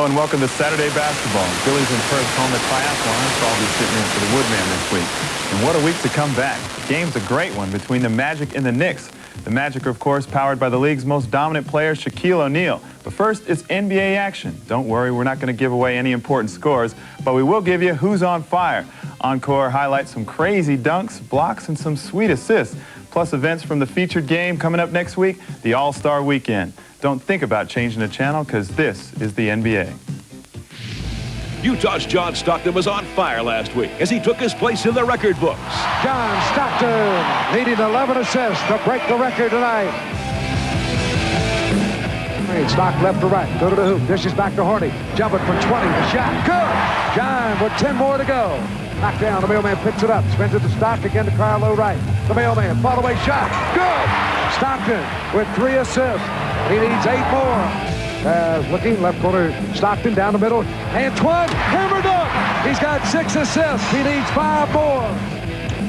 Hello and welcome to Saturday Basketball. Phillies and Perth home at triathlon, so I'll be sitting in for the Woodman this week. And what a week to come back. The game's a great one between the Magic and the Knicks. The Magic, of course, powered by the league's most dominant player, Shaquille O'Neal. But first, it's NBA action. Don't worry, we're not going to give away any important scores, but we will give you who's on fire. Encore highlights some crazy dunks, blocks, and some sweet assists. Plus events from the featured game coming up next week, the All-Star Weekend. Don't think about changing the channel, because this is the NBA. Utah's John Stockton was on fire last week as he took his place in the record books. John Stockton needing 11 assists to break the record tonight. Stock left to right, go to the hoop, dishes back to Hardy, jumping from 20, the shot, good! John with 10 more to go. Knocked down, the mailman picks it up, spins it to Stock, again to Carlo right. The mailman, fall away shot, good! Stockton with 3 assists. He needs 8 more. Looking left corner, Stockton down the middle. Antoine hammered up. He's got 6 assists. He needs 5 more.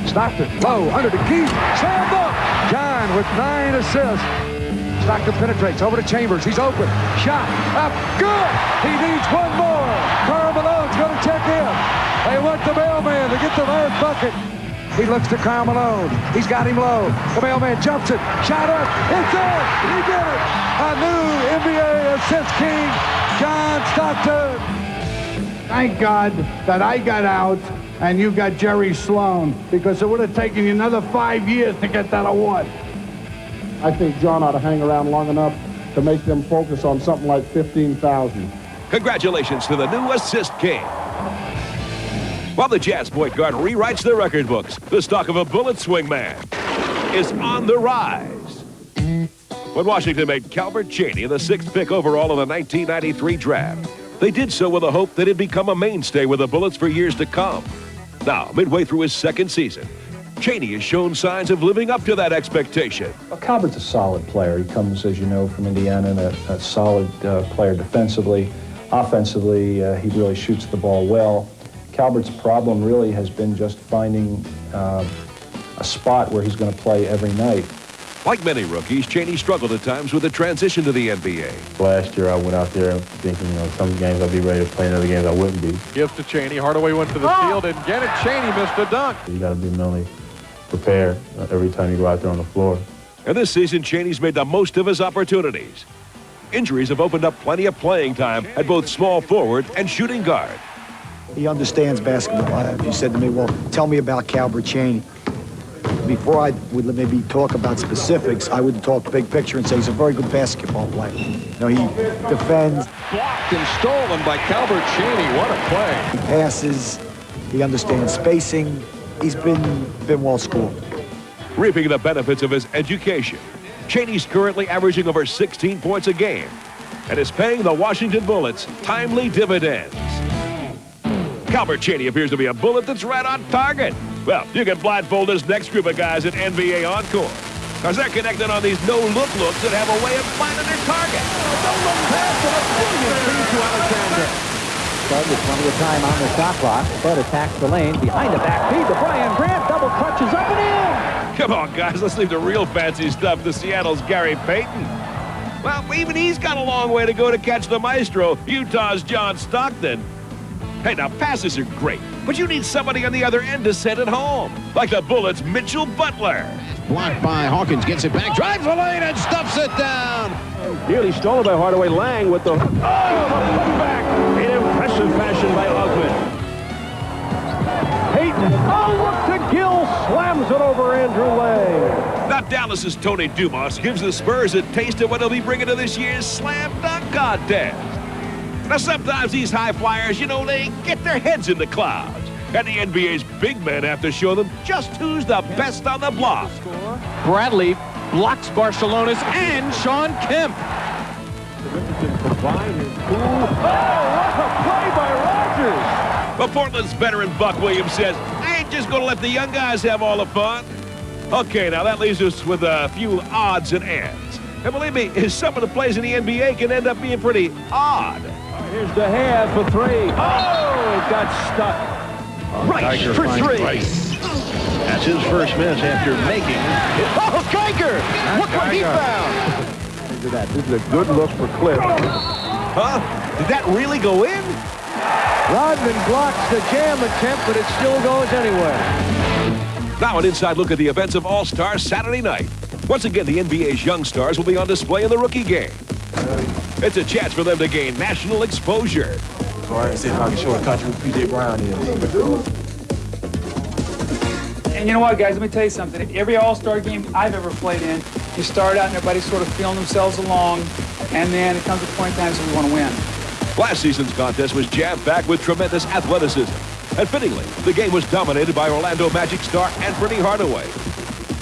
Stockton low under the key, slammed up. John with 9 assists. Stockton penetrates over to Chambers. He's open. Shot up, good. He needs 1 more. Karl Malone's going to check in. They want the mailman to get the last bucket. He looks to Karl Malone. He's got him low. The mailman jumps it. Shot up. It's in. He did it. A new NBA assist king, John Stockton. Thank God that I got out and you got Jerry Sloan, because it would have taken you another 5 years to get that award. I think John ought to hang around long enough to make them focus on something like 15,000. Congratulations to the new assist king. While the Jazz point guard rewrites the record books, the stock of a bullet swing man is on the rise. When Washington made Calbert Cheaney the 6th pick overall in the 1993 draft, they did so with the hope that he'd become a mainstay with the Bullets for years to come. Now, midway through his 2nd season, Cheaney has shown signs of living up to that expectation. Well, Calbert's a solid player. He comes, as you know, from Indiana, and a solid player defensively. Offensively, he really shoots the ball well. Calbert's problem really has been just finding a spot where he's going to play every night. Like many rookies, Cheaney struggled at times with the transition to the NBA. Last year I went out there thinking, some games I'd be ready to play, and other games I wouldn't be. Gives to Cheaney. Hardaway went to the field and get it. Cheaney missed a dunk. You got to be mentally prepared every time you go out there on the floor. And this season, Cheaney's made the most of his opportunities. Injuries have opened up plenty of playing time at both small forward and shooting guard. He understands basketball. He said to me, well, tell me about Calbert Cheaney. Before I would maybe talk about specifics, I would talk big picture and say he's a very good basketball player. He defends. Blocked and stolen by Calbert Cheaney. What a play. He passes. He understands spacing. He's been well schooled. Reaping the benefits of his education, Cheaney's currently averaging over 16 points a game and is paying the Washington Bullets timely dividends. Calbert Cheaney appears to be a bullet that's right on target. Well, you can blindfold this next group of guys at NBA Encore, because they're connected on these no-look looks that have a way of finding their target. No-look pass and a brilliant feed to Alexander. Bud with plenty of time on the shot clock. Bud attacks the lane behind the back feed to Brian Grant. Double clutches up and in. Come on, guys, let's leave the real fancy stuff to Seattle's Gary Payton. Well, even he's got a long way to go to catch the maestro, Utah's John Stockton. Hey, now, passes are great, but you need somebody on the other end to send it home, like the Bullets' Mitchell Butler. Blocked by Hawkins, gets it back, drives the lane, and stuffs it down. Nearly stolen by Hardaway. Lang with the putback in impressive fashion by Ogman. Payton, look to Gill, slams it over Andrew Lang. Now, Dallas's Tony Dumas gives the Spurs a taste of what he'll be bringing to this year's slam dunk contest. Now, sometimes these high flyers, they get their heads in the clouds. And the NBA's big men have to show them just who's the best on the block. Bradley blocks Barcelona's and Sean Kemp. What a play by Rogers. But Portland's veteran Buck Williams says, I ain't just going to let the young guys have all the fun. Okay, now that leaves us with a few odds and ends. And believe me, some of the plays in the NBA can end up being pretty odd. Here's DeHaas for 3. Oh, it got stuck. Rice for 3. That's his first miss after making it. Oh, Kiker! Look what he found. Look at that. This is a good look for Cliff. Huh? Did that really go in? Rodman blocks the jam attempt, but it still goes anyway. Now an inside look at the events of All-Star Saturday night. Once again, the NBA's young stars will be on display in the rookie game. It's a chance for them to gain national exposure. All right, see if I can show a country who P.J. Brown is. And you know what, guys, let me tell you something. Every All-Star game I've ever played in, you start out and everybody's sort of feeling themselves along, and then it comes to a point in time so we want to win. Last season's contest was jam-packed with tremendous athleticism. And fittingly, the game was dominated by Orlando Magic star Anthony Hardaway.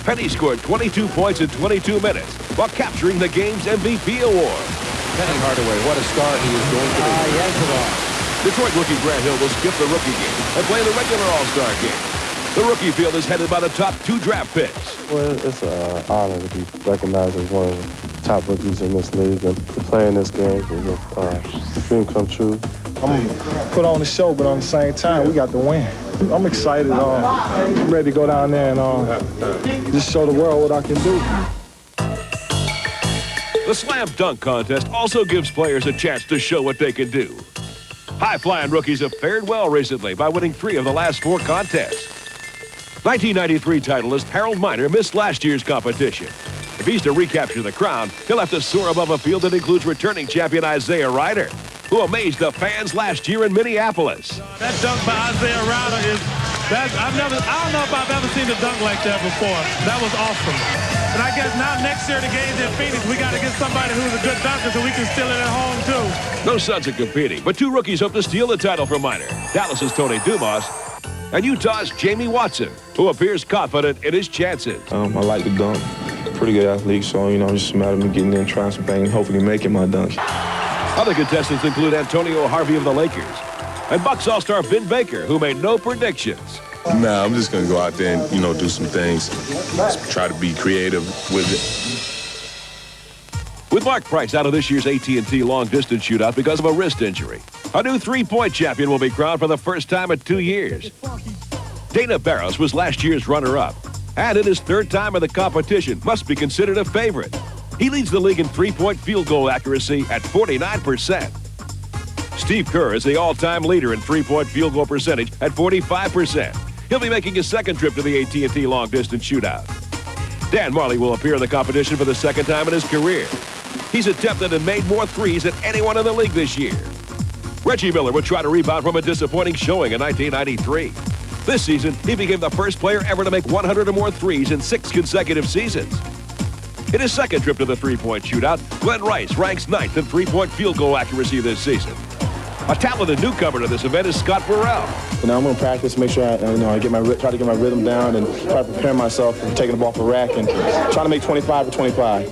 Penny scored 22 points in 22 minutes while capturing the game's MVP award. Penny Hardaway, what a star he is going to be. Yes, it is. Detroit rookie Grant Hill will skip the rookie game and play the regular All-Star game. The rookie field is headed by the top 2 draft picks. Well, it's an honor to be recognized as one of the top rookies in this league, and to play in this game is a dream come true. I'm put on the show, but on the same time, we got to win. I'm excited. I'm ready to go down there and just show the world what I can do. The slam dunk contest also gives players a chance to show what they can do. High-flying rookies have fared well recently by winning 3 of the last 4 contests. 1993 titleist Harold Miner missed last year's competition. If he's to recapture the crown, he'll have to soar above a field that includes returning champion Isaiah Ryder, who amazed the fans last year in Minneapolis. That dunk by Isaiah Ryder I don't know if I've ever seen a dunk like that before. That was awesome. And I guess now next year the game's in Phoenix, we got to get somebody who's a good dunker so we can steal it at home too. No sons are competing, but 2 rookies hope to steal the title from Miner. Dallas's Tony Dumas and Utah's Jamie Watson, who appears confident in his chances. I like to dunk. Pretty good athlete, so, it's just a matter of me getting in, trying some things, hopefully making my dunks. Other contestants include Antonio Harvey of the Lakers and Bucks All-Star Vin Baker, who made no predictions. Nah, I'm just going to go out there and, do some things, try to be creative with it. With Mark Price out of this year's AT&T long-distance shootout because of a wrist injury, a new 3-point champion will be crowned for the first time in 2 years. Dana Barros was last year's runner-up, and in his 3rd time in the competition, must be considered a favorite. He leads the league in 3-point field goal accuracy at 49%. Steve Kerr is the all-time leader in 3-point field goal percentage at 45%. He'll be making his 2nd trip to the AT&T long-distance shootout. Dan Marley will appear in the competition for the 2nd time in his career. He's attempted and made more threes than anyone in the league this year. Reggie Miller would try to rebound from a disappointing showing in 1993. This season, he became the first player ever to make 100 or more threes in 6 consecutive seasons. In his 2nd trip to the 3-point shootout, Glenn Rice ranks 9th in 3-point field goal accuracy this season. A talented newcomer to this event is Scott Burrell. I'm going to practice, make sure I try to get my rhythm down and try to prepare myself for taking the ball for rack and trying to make 25 for 25.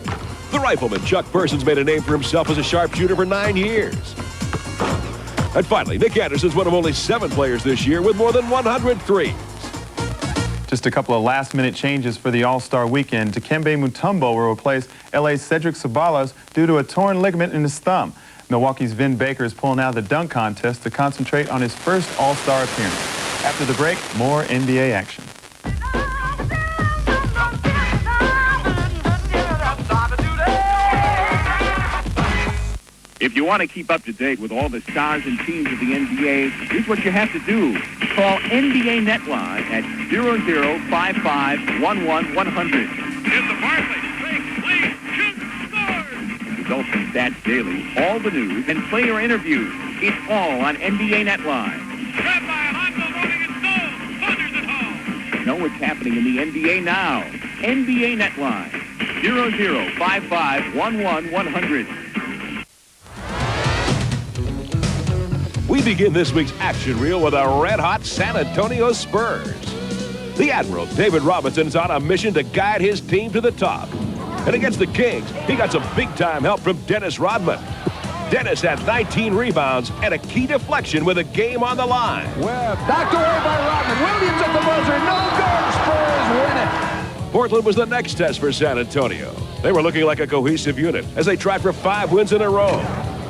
The rifleman, Chuck Persons, made a name for himself as a sharpshooter for 9 years. And finally, Nick Anderson's one of only 7 players this year with more than 100 threes. Just a couple of last-minute changes for the All-Star weekend. Dikembe Mutombo will replace LA's Cedric Ceballos due to a torn ligament in his thumb. Milwaukee's Vin Baker is pulling out of the dunk contest to concentrate on his first All-Star appearance. After the break, more NBA action. If you want to keep up to date with all the stars and teams of the NBA, here's what you have to do. Call NBA Netline at 0055-11-100. Here's the Barkley. Please, shoot, scores! Results and stats daily, all the news, and player interviews. It's all on NBA Netline. Know what's happening in the NBA now. NBA Netline. 0055-11-100. We begin this week's action reel with a red-hot San Antonio Spurs. The Admiral, David Robinson, is on a mission to guide his team to the top. And against the Kings, he got some big-time help from Dennis Rodman. Dennis had 19 rebounds and a key deflection with a game on the line. Webb knocked away by Rodman. Williams at the buzzer. No good. Spurs win it. Portland was the next test for San Antonio. They were looking like a cohesive unit as they tried for 5 wins in a row.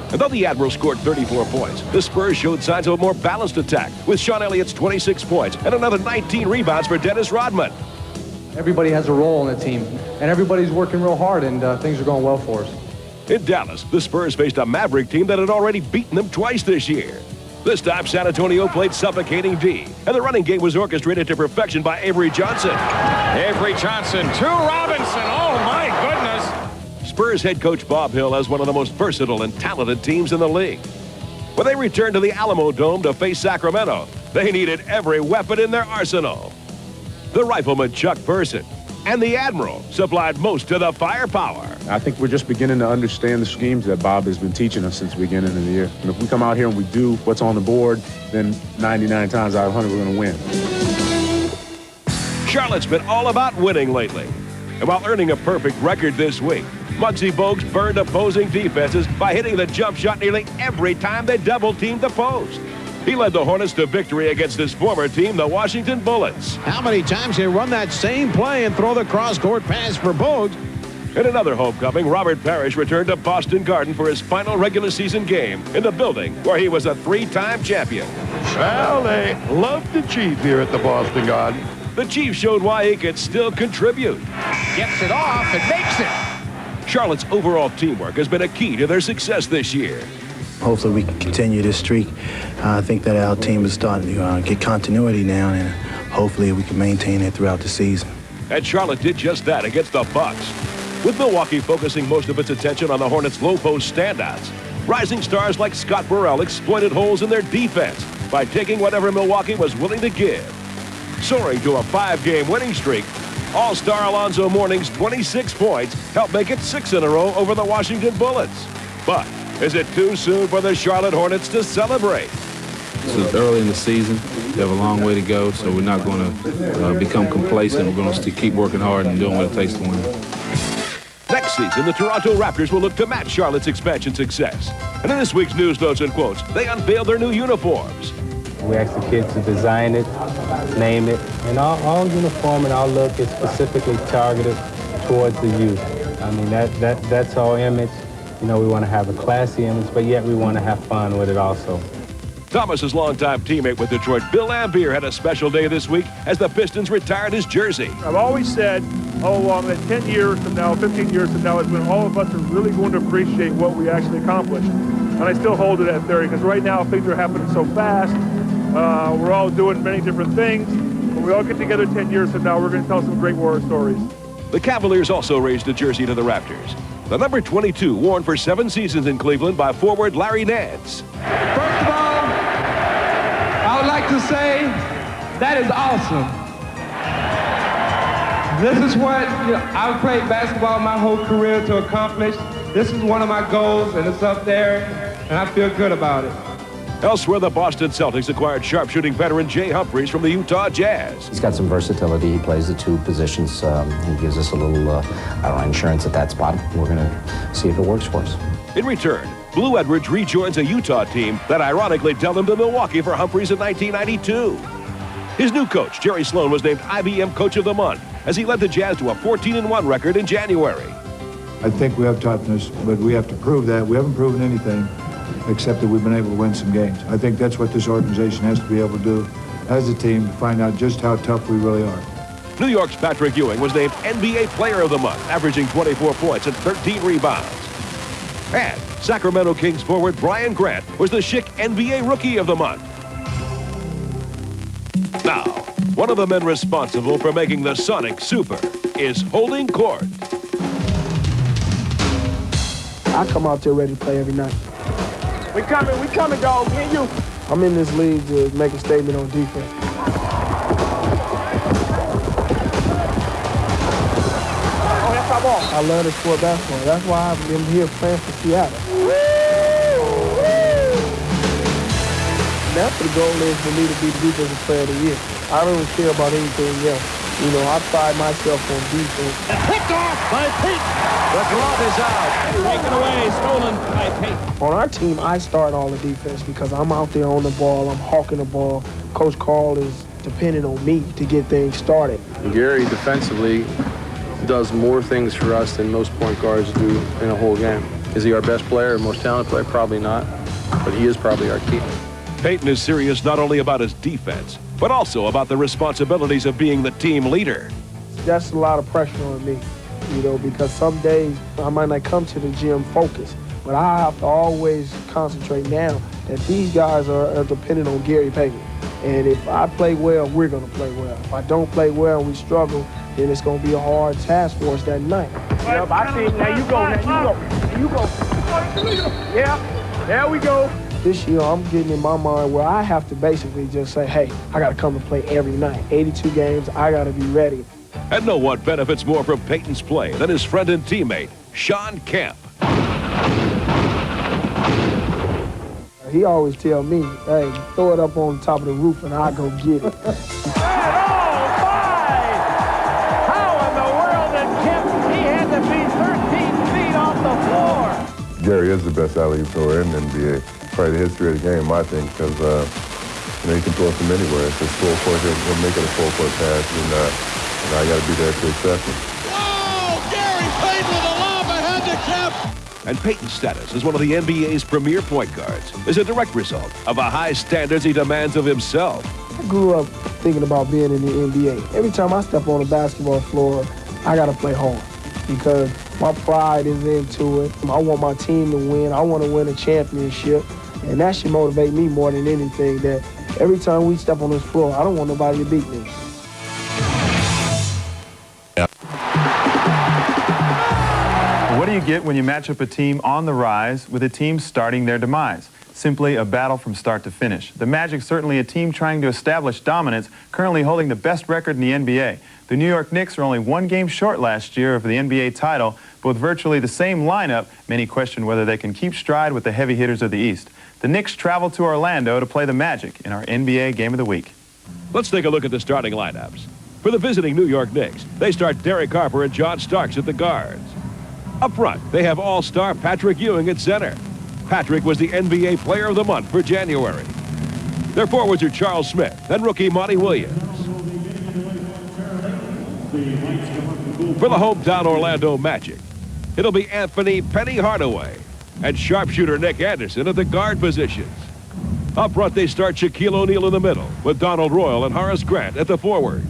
And though the Admiral scored 34 points, the Spurs showed signs of a more balanced attack with Sean Elliott's 26 points and another 19 rebounds for Dennis Rodman. Everybody has a role in the team, and everybody's working real hard, and things are going well for us. In Dallas, the Spurs faced a Maverick team that had already beaten them twice this year. This time, San Antonio played suffocating D, and the running game was orchestrated to perfection by Avery Johnson. Avery Johnson to Robinson. Oh, my goodness. Spurs head coach Bob Hill has one of the most versatile and talented teams in the league. When they returned to the Alamo Dome to face Sacramento, they needed every weapon in their arsenal. The rifleman Chuck Person and the Admiral supplied most of the firepower. I think we're just beginning to understand the schemes that Bob has been teaching us since the beginning of the year. And if we come out here and we do what's on the board, then 99 times out of 100 we're going to win. Charlotte's been all about winning lately. And while earning a perfect record this week, Muggsy Bogues burned opposing defenses by hitting the jump shot nearly every time they double-teamed the post. He led the Hornets to victory against his former team, the Washington Bullets. How many times they run that same play and throw the cross-court pass for Bogues? In another homecoming, Robert Parrish returned to Boston Garden for his final regular season game in the building where he was a three-time champion. Well, they love the Chief here at the Boston Garden. The Chief showed why he could still contribute. Gets it off and makes it. Charlotte's overall teamwork has been a key to their success this year. Hopefully we can continue this streak. I think that our team is starting to get continuity now, and hopefully we can maintain it throughout the season. And Charlotte did just that against the Bucks. With Milwaukee focusing most of its attention on the Hornets' low-post standouts, rising stars like Scott Burrell exploited holes in their defense by taking whatever Milwaukee was willing to give. Soaring to a 5-game winning streak, All-Star Alonzo Mourning's 26 points helped make it 6 in a row over the Washington Bullets. But is it too soon for the Charlotte Hornets to celebrate? This is early in the season. We have a long way to go, so we're not going to become complacent. We're going to keep working hard and doing what it takes to win. Next season, the Toronto Raptors will look to match Charlotte's expansion success. And in this week's News, Notes, and Quotes, they unveiled their new uniforms. We asked the kids to design it, name it, and our uniform and our look is specifically targeted towards the youth. I mean, that's our image. You know, we want to have a classy image, but yet we want to have fun with it also. Thomas's longtime teammate with Detroit, Bill Laimbeer, had a special day this week as the Pistons retired his jersey. I've always said all along that 10 years from now, 15 years from now is when all of us are really going to appreciate what we actually accomplished. And I still hold to that theory because right now things are happening so fast. We're all doing many different things. When we all get together 10 years from now, we're going to tell some great war stories. The Cavaliers also raised a jersey to the Raptors. The number 22, worn for 7 seasons in Cleveland by forward Larry Nance. First of all, I would like to say that is awesome. This is what I've played basketball my whole career to accomplish. This is one of my goals, and it's up there, and I feel good about it. Elsewhere, the Boston Celtics acquired sharpshooting veteran Jay Humphries from the Utah Jazz. He's got some versatility. He plays the 2 positions. He gives us a little insurance at that spot. We're going to see if it works for us. In return, Blue Edwards rejoins a Utah team that ironically dealt him to Milwaukee for Humphries in 1992. His new coach, Jerry Sloan, was named IBM Coach of the Month as he led the Jazz to a 14-1 record in January. I think we have toughness, but we have to prove that. We haven't proven anything except that we've been able to win some games. I think that's what this organization has to be able to do as a team, to find out just how tough we really are. New York's Patrick Ewing was named NBA Player of the Month, averaging 24 points and 13 rebounds. And Sacramento Kings forward Brian Grant was the Schick NBA Rookie of the Month. Now, one of the men responsible for making the Sonic super is holding court. I come out there ready to play every night. We coming, dog. Me and you. I'm in this league to make a statement on defense. Oh, that's our ball. I love the sport basketball. That's why I've been here playing for Seattle. That's the goal is for me to be the defensive player of the year. I don't even care about anything else. You know, I pride myself on defense. Picked off by Payton. The glove is out. Taken away, stolen by Payton. On our team, I start all the defense because I'm out there on the ball. I'm hawking the ball. Coach Carl is dependent on me to get things started. Gary defensively does more things for us than most point guards do in a whole game. Is he our best player, most talented player? Probably not, but he is probably our key. Payton is serious not only about his defense, but also about the responsibilities of being the team leader. That's a lot of pressure on me. you know, because some days I might not come to the gym focused, but I have to always concentrate now that these guys are dependent on Gary Payton. And if I play well, we're going to play well. If I don't play well and we struggle, then it's going to be a hard task for us that night. Yep, I see. Now you go, now you go. Yeah, there we go. This year, I'm getting in my mind where I have to basically just say, hey, I got to come and play every night. 82 games, I got to be ready. And no one benefits more from Payton's play than his friend and teammate, Sean Kemp. He always tell me, hey, throw it up on the top of the roof and I'll go get it. Gary is the best alley-oop thrower in the NBA. Probably the history of the game, I think, because he can throw it from anywhere. If it's full court, he'll make it a full-court pass, and I got to be there to accept it. Oh, Gary Payton with a lob ahead to Kemp. And Payton's status as one of the NBA's premier point guards is a direct result of the high standards he demands of himself. I grew up thinking about being in the NBA. Every time I step on the basketball floor, I got to play hard because my pride is into it. I want my team to win. I want to win a championship. And that should motivate me more than anything, that every time we step on this floor, I don't want nobody to beat me. What do you get when you match up a team on the rise with a team starting their demise? Simply a battle from start to finish. The Magic certainly a team trying to establish dominance, currently holding the best record in the NBA. The New York Knicks are only one game short last year of the NBA title, but with virtually the same lineup, many question whether they can keep stride with the heavy hitters of the East. The Knicks travel to Orlando to play the Magic in our NBA Game of the Week. Let's take a look at the starting lineups. For the visiting New York Knicks, they start Derek Harper and John Starks at the guards. Up front, they have all-star Patrick Ewing at center. Patrick was the NBA Player of the Month for January. Their forwards are Charles Smith and rookie Monty Williams. For the hometown Orlando Magic, it'll be Anthony Penny Hardaway and sharpshooter Nick Anderson at the guard positions. Up front, they start Shaquille O'Neal in the middle with Donald Royal and Horace Grant at the forwards.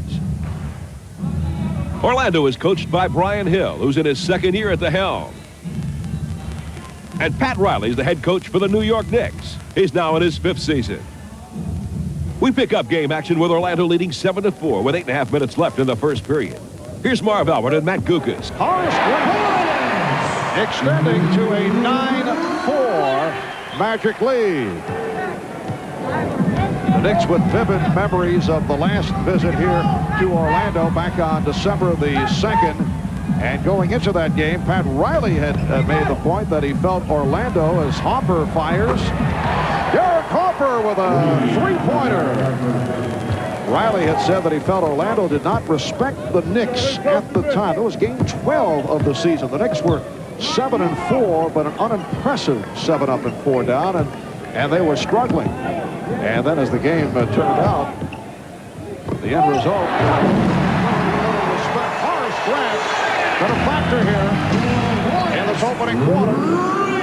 Orlando is coached by Brian Hill, who's in his second year at the helm. And Pat Riley's the head coach for the New York Knicks. He's now in his 5th season. We pick up game action with Orlando leading 7-4 with 8.5 minutes left in the first period. Here's Marv Albert and Matt Gukas. Horace Grant extending to a 9-4 Magic lead. The Knicks with vivid memories of the last visit here to Orlando back on December the 2nd. And going into that game, Pat Riley had made the point that he felt Orlando as Harper fires. Derek Harper with a three-pointer. Riley had said that he felt Orlando did not respect the Knicks at the time. That was game 12 of the season. The Knicks were 7-4, but an unimpressive 7-up and 4 down, and they were struggling. And then as the game turned out, the end result, Horace Grant been a factor here in this opening quarter.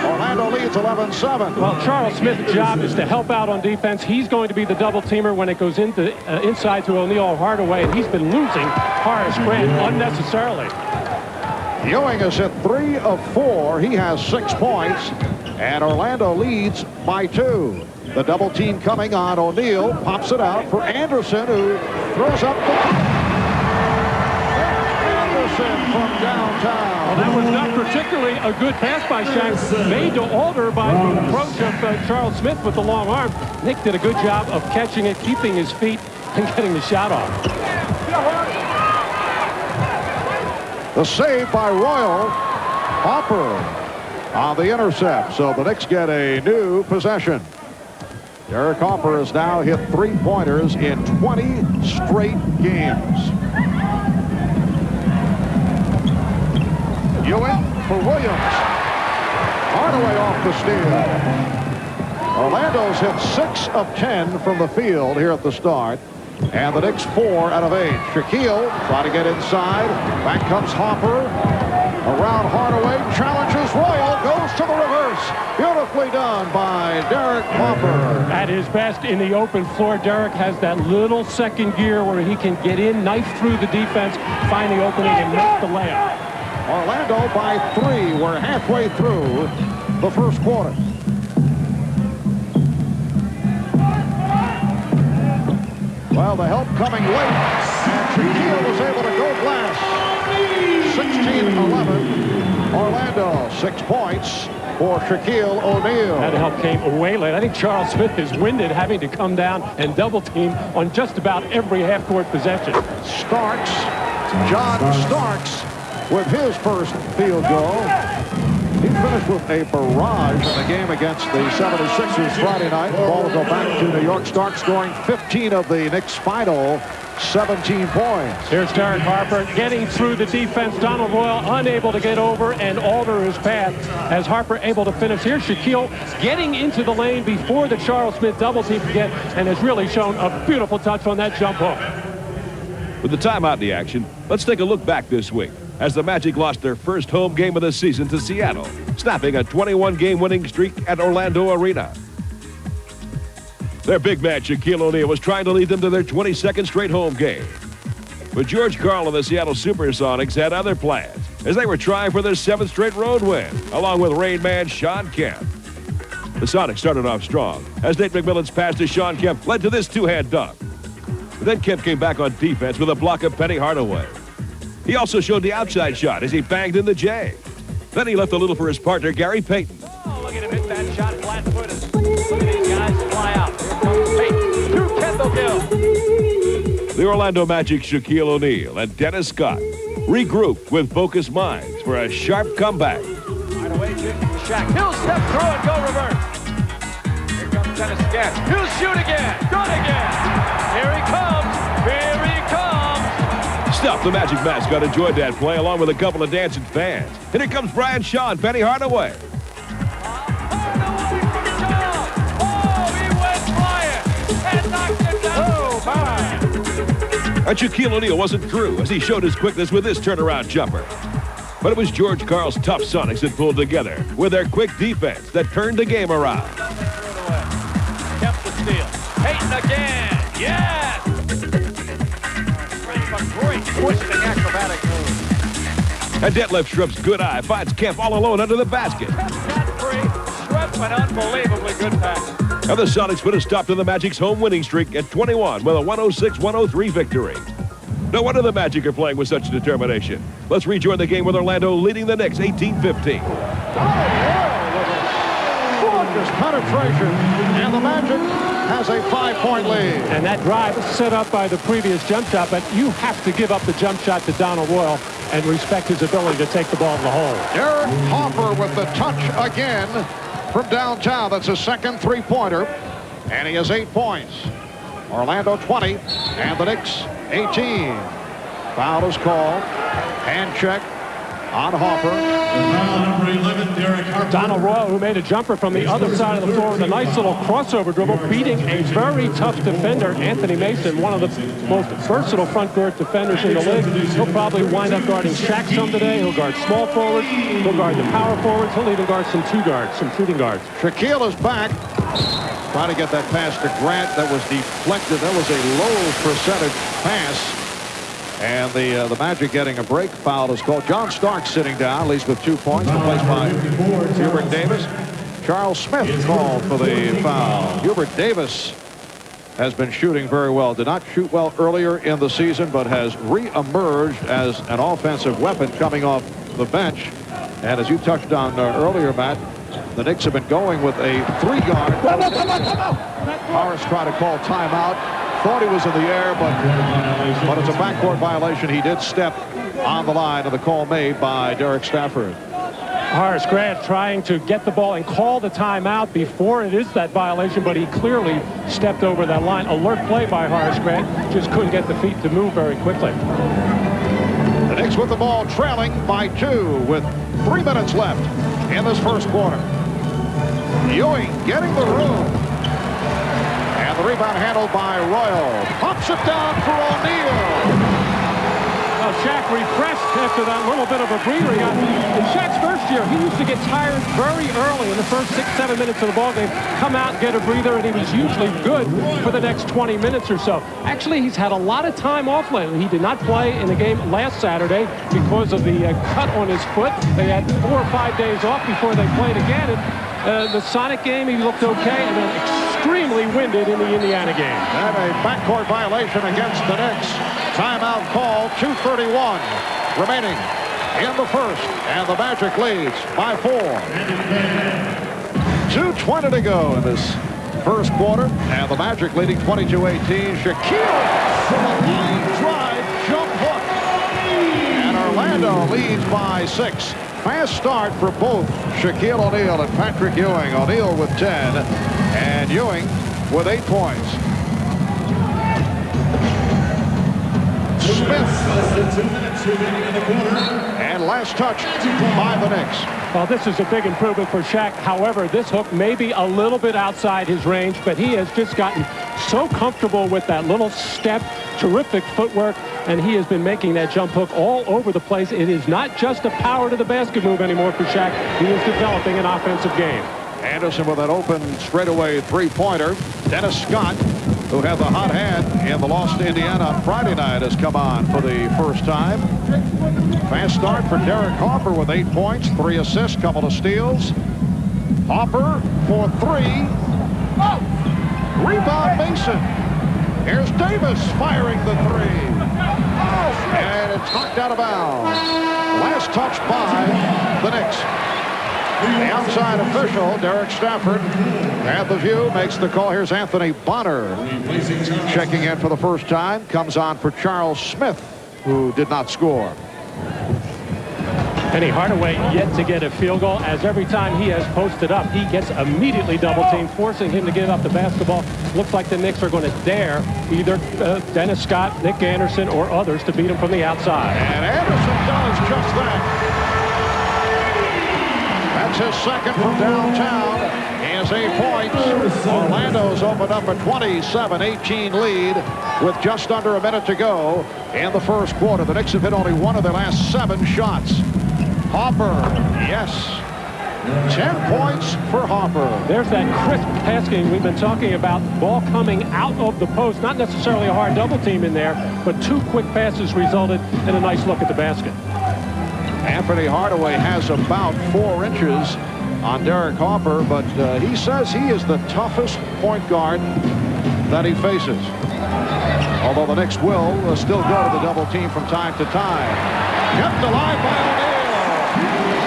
Orlando leads 11-7. Well, Charles Smith's job is to help out on defense. He's going to be the double teamer when it goes into inside to O'Neal Hardaway, and he's been losing Horace Grant unnecessarily. Ewing has hit 3 of 4. He has 6 points, and Orlando leads by 2. The double team coming on O'Neal, pops it out for Anderson, who throws up the... from downtown. Well, that was not particularly a good pass by Shanks, made to alter by the approach of Charles Smith with the long arm. Nick did a good job of catching it, keeping his feet, and getting the shot off. The save by Royal. Harper on the intercept. So the Knicks get a new possession. Derek Harper has now hit 3-pointers in 20 straight games. Ewing for Williams. Hardaway off the steal. Orlando's hit 6 of 10 from the field here at the start. And the Knicks 4 out of 8. Shaquille trying to get inside. Back comes Harper. Around Hardaway. Challenges Royal. Goes to the reverse. Beautifully done by Derek Harper. At his best in the open floor, Derek has that little second gear where he can get in, knife through the defense, find the opening, and make the layup. Orlando by 3. We're halfway through the first quarter. Well, the help coming late, and Shaquille was able to go glass. 16-11. Orlando, 6 points for Shaquille O'Neal. That help came way late. I think Charles Smith is winded having to come down and double team on just about every half-court possession. Starks, John Starks, with his first field goal. He finished with a barrage in the game against the 76ers Friday night. The ball will go back to New York. Starks scoring 15 of the Knicks' final 17 points. Here's Derek Harper getting through the defense. Donald Royal unable to get over and alter his path as Harper able to finish. Here's Shaquille getting into the lane before the Charles Smith double team again, and has really shown a beautiful touch on that jump hook. With the timeout in the action, let's take a look back this week as the Magic lost their first home game of the season to Seattle, snapping a 21-game winning streak at Orlando Arena. Their big man, Shaquille O'Neal, was trying to lead them to their 22nd straight home game. But George Karl and the Seattle Supersonics had other plans as they were trying for their 7th straight road win, along with Rain Man Sean Kemp. The Sonics started off strong as Nate McMillan's pass to Sean Kemp led to this two-hand dunk. But then Kemp came back on defense with a block of Penny Hardaway. He also showed the outside shot as he banged in the J. Then he left a little for his partner, Gary Payton. Oh, look at him hit that shot flat-footed. Look at these guys fly out. Here comes Payton through Kendall Gill. The Orlando Magic, Shaquille O'Neal and Dennis Scott regroup with focused minds for a sharp comeback. Right away, Shaq. He'll step through and go reverse. Here comes Dennis again. He'll shoot again. Good again. Here he comes. Here he comes. Stuff, the Magic mascot, enjoyed that play along with a couple of dancing fans. And here comes Brian Shaw and Penny Hardaway. And Shaquille O'Neal wasn't through as he showed his quickness with this turnaround jumper. But it was George Karl's tough Sonics that pulled together with their quick defense that turned the game around. Kept the steal. Payton again. Yes! A great twisting acrobatic move. And Detlef Schrempf's good eye finds Kemp all alone under the basket. Schrempf, an unbelievably good pass. And the Sonics put a stop to the Magic's home winning streak at 21 with a 106-103 victory. No wonder the Magic are playing with such determination. Let's rejoin the game with Orlando leading the Knicks 18-15. Gorgeous penetration, and the Magic has a 5-point lead. And that drive is set up by the previous jump shot, but you have to give up the jump shot to Donald Royal and respect his ability to take the ball to the hole. Derek Harper with the touch again from downtown. That's his second three-pointer, and he has 8 points. Orlando 20, and the Knicks 18. Foul is called. Hand check on Harper. Number 11, Derek Harper. Donald Royal, who made a jumper from the other side of the floor with a nice little crossover dribble, beating a very tough defender, Anthony Mason, one of the most versatile front court defenders in the league. He'll probably wind up guarding Shaq some today. He'll guard small forwards. He'll guard the power forwards. He'll even guard some shooting guards. Shaquille is back. Trying to get that pass to Grant. That was deflected. That was a low percentage pass. And the Magic getting a break. Foul is called. John Starks sitting down, at least with 2 points, replaced by Hubert Davis. Charles Smith called for the foul. Hubert Davis has been shooting very well. Did not shoot well earlier in the season, but has re-emerged as an offensive weapon coming off the bench. And as you touched on earlier, Matt, the Knicks have been going with a 3-yard. Horace tried to call timeout. Thought he was in the air, but it's a backcourt violation. He did step on the line of the call made by Derek Stafford. Horace Grant trying to get the ball and call the timeout before it is that violation, but he clearly stepped over that line. Alert play by Horace Grant. Just couldn't get the feet to move very quickly. The Knicks with the ball trailing by 2 with 3 minutes left in this first quarter. Ewing getting the room. And the rebound handled by Royal. Pops it down for O'Neal. Well, Shaq refreshed after that little bit of a breather he got. In Shaq's first year, he used to get tired very early in the first 6-7 minutes of the ballgame, come out, get a breather, and he was usually good for the next 20 minutes or so. Actually, he's had a lot of time off lately. He did not play in the game last Saturday because of the cut on his foot. They had 4 or 5 days off before they played again. And the Sonic game, he looked okay, and then extremely winded in the Indiana game. And a backcourt violation against the Knicks. Timeout call, 2:31 remaining in the first, and the Magic leads by 4. 2:20 to go in this first quarter, and the Magic leading 22-18. Shaquille from a line drive jump hook, and Orlando leads by 6. Fast start for both Shaquille O'Neal and Patrick Ewing. O'Neal with 10, and Ewing with 8 points. Smith. And last touch by the Knicks. Well, this is a big improvement for Shaq. However, this hook may be a little bit outside his range, but he has just gotten so comfortable with that little step, terrific footwork, and he has been making that jump hook all over the place. It is not just a power to the basket move anymore for Shaq. He is developing an offensive game. Anderson with an open straightaway three-pointer. Dennis Scott, who had the hot hand in the loss to Indiana on Friday night, has come on for the first time. Fast start for Derek Harper with 8 points, 3 assists, couple of steals. Harper for 3. Oh! Rebound Mason. Here's Davis firing the 3. Oh! And it's knocked out of bounds. Last touch by the Knicks. The outside official, Derek Stafford, at the view, makes the call. Here's Anthony Bonner checking in for the first time. Comes on for Charles Smith, who did not score. Penny Hardaway yet to get a field goal, as every time he has posted up, he gets immediately double-teamed, forcing him to give up the basketball. Looks like the Knicks are going to dare either Dennis Scott, Nick Anderson, or others to beat him from the outside. And Anderson does just that. That's his second from downtown. He has 8 points. Orlando's opened up a 27-18 lead with just under a minute to go in the first quarter. The Knicks have hit only one of their last 7 shots. Harper, yes. 10 points for Harper. There's that crisp passing we've been talking about. Ball coming out of the post. Not necessarily a hard double team in there, but 2 quick passes resulted in a nice look at the basket. Anthony Hardaway has about 4 inches on Derek Harper, but he says he is the toughest point guard that he faces. Although the Knicks will still go to the double team from time to time. Kept alive by O'Neal,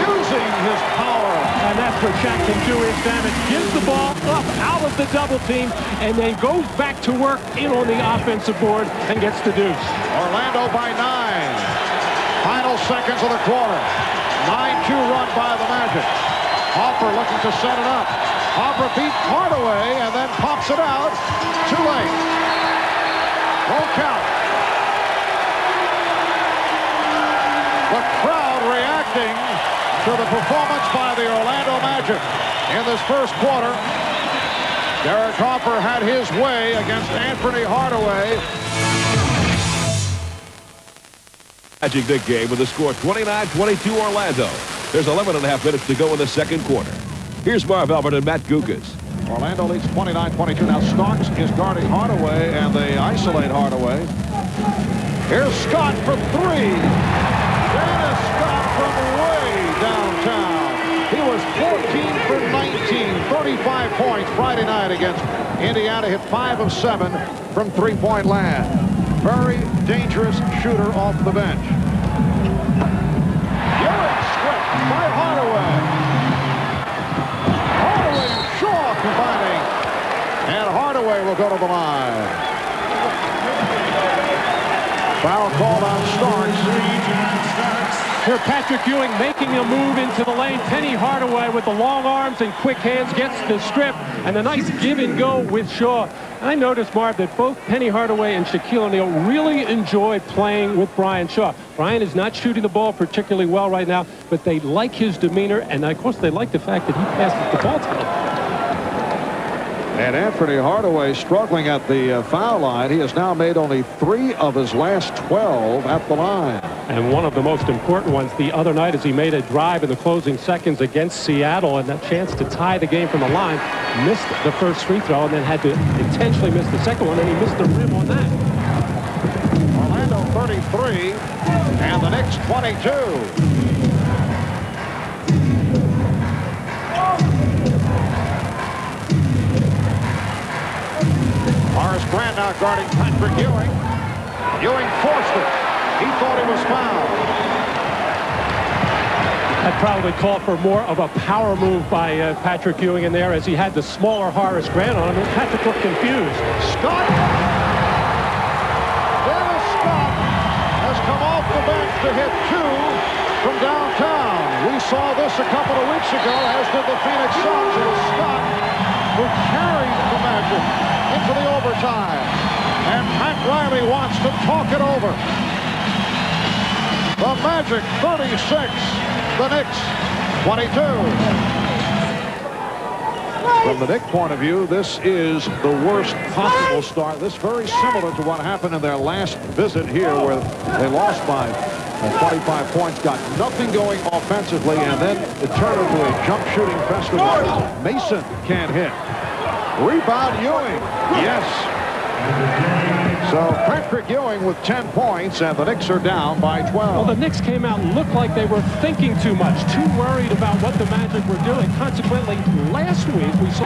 using his power. And that's what Shaq can do his damage. Gives the ball up out of the double team and then goes back to work in on the offensive board and gets the deuce. Orlando by 9. Final seconds of the quarter. 9-2 run by the Magic. Harper looking to set it up. Harper beat Hardaway and then pops it out. Too late. Won't count. The crowd reacting to the performance by the Orlando Magic in this first quarter. Derek Harper had his way against Anthony Hardaway. Magic Nick game with the score 29-22 Orlando. There's 11.5 minutes to go in the second quarter. Here's Marv Albert and Matt Gukas. Orlando leads 29-22. Now Starks is guarding Hardaway, and they isolate Hardaway. Here's Scott for 3. Dennis Scott from way downtown. He was 14 for 19, 35 points Friday night against Indiana. Hit 5 of 7 from three-point land. Very dangerous shooter off the bench. Ewing stripped by Hardaway. Hardaway and Shaw combining. And Hardaway will go to the line. Foul called on Starks. Here Patrick Ewing making a move into the lane. Penny Hardaway with the long arms and quick hands gets the strip, and a nice give and go with Shaw. I noticed, Marv, that both Penny Hardaway and Shaquille O'Neal really enjoy playing with Brian Shaw. Brian is not shooting the ball particularly well right now, but they like his demeanor, and of course they like the fact that he passes the ball to them. And Anthony Hardaway struggling at the foul line. He has now made only 3 of his last 12 at the line. And one of the most important ones the other night as he made a drive in the closing seconds against Seattle and that chance to tie the game from the line. Missed the first free throw and then had to intentionally miss the second one, and he missed the rim on that. Orlando 33 and the Knicks 22. Horace Grant now guarding Patrick Ewing. Ewing forced it. He thought he was fouled. That probably called for more of a power move by Patrick Ewing in there as he had the smaller Horace Grant on him. Patrick looked confused. Scott! Dennis Scott has come off the bench to hit two from downtown. We saw this a couple of weeks ago, as did the Phoenix Suns, and Scott, who carried the Magic into the overtime. And Pat Riley wants to talk it over. The Magic 36, the Knicks 22. From the Knicks point of view, this is the worst possible start. This very similar to what happened in their last visit here, where they lost by 25 points, got nothing going offensively, and then it turned into a jump shooting festival. Mason can't hit. Rebound Ewing. Yes. So Patrick Ewing with 10 points, and the Knicks are down by 12. Well, the Knicks came out and looked like they were thinking too much, too worried about what the Magic were doing. Consequently, last week we saw